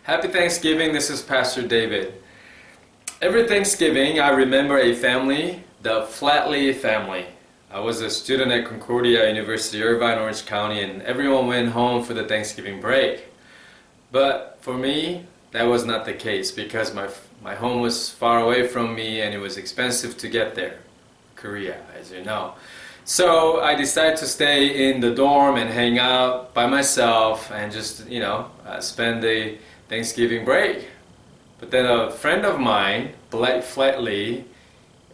Happy Thanksgiving, this is Pastor David. Every Thanksgiving I remember a family, the Flatley family. I was a student at Concordia University, Irvine, Orange County, and everyone went home for the Thanksgiving break. But for me, that was not the case because my home was far away from me and it was expensive to get there. Korea, as you know. So I decided to stay in the dorm and hang out by myself and just, spend the Thanksgiving break. But then a friend of mine, Blake Flatley,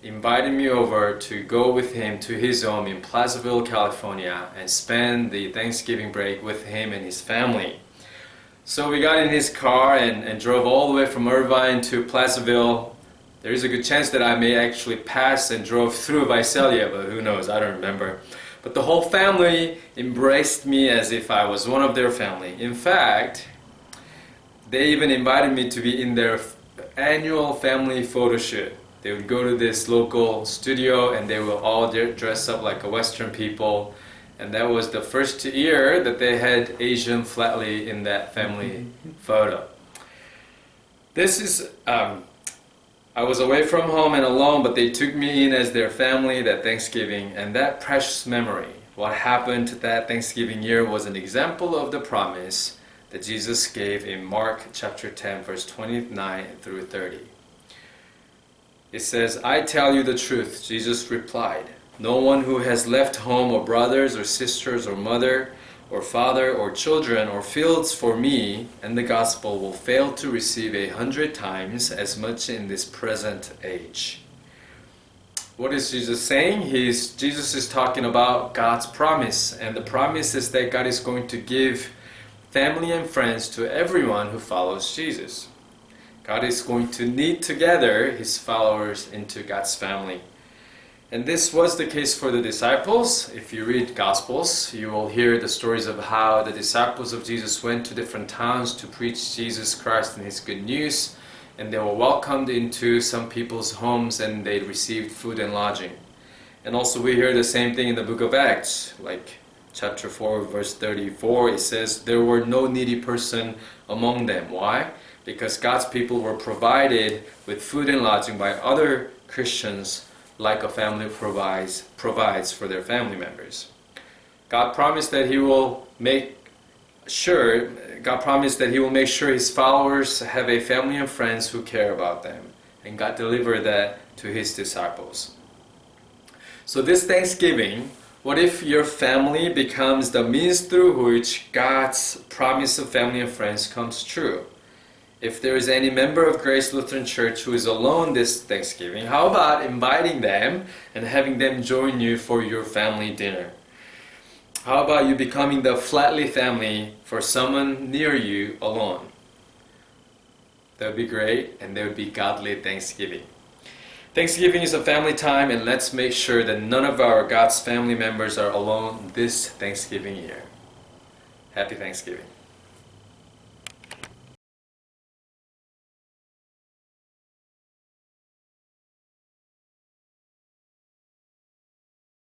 invited me over to go with him to his home in Placerville, California and spend the Thanksgiving break with him and his family. So we got in his car and drove all the way from Irvine to Placerville. There is a good chance that I may actually pass and drove through Visalia, but who knows, I don't remember. But the whole family embraced me as if I was one of their family. In fact, they even invited me to be in their annual family photo shoot. They would go to this local studio and they will all dress up like a Western people. And that was the first year that they had Asian Flatley in that family photo. This is, I was away from home and alone, but they took me in as their family that Thanksgiving. And that precious memory, what happened that Thanksgiving year, was an example of the promise that Jesus gave in Mark chapter 10, verse 29 through 30. It says, "I tell you the truth," Jesus replied. "No one who has left home or brothers or sisters or mother or father or children or fields for me and the gospel will fail to receive 100 times as much in this present age." What is Jesus saying? Jesus is talking about God's promise, and the promise is that God is going to give family and friends to everyone who follows Jesus. God is going to knit together His followers into God's family. And this was the case for the disciples. If you read Gospels, you will hear the stories of how the disciples of Jesus went to different towns to preach Jesus Christ and His good news. And they were welcomed into some people's homes and they received food and lodging. And also we hear the same thing in the book of Acts, like chapter 4, verse 34, it says, "There were no needy person among them." Why? Because God's people were provided with food and lodging by other Christians, like a family provides for their family members. God promised that He will make sure His followers have a family and friends who care about them. And God delivered that to His disciples. So this Thanksgiving, what if your family becomes the means through which God's promise of family and friends comes true? If there is any member of Grace Lutheran Church who is alone this Thanksgiving, how about inviting them and having them join you for your family dinner? How about you becoming the Flatley family for someone near you alone? That would be great, and that would be godly Thanksgiving. Thanksgiving is a family time, and let's make sure that none of our God's family members are alone this Thanksgiving year. Happy Thanksgiving.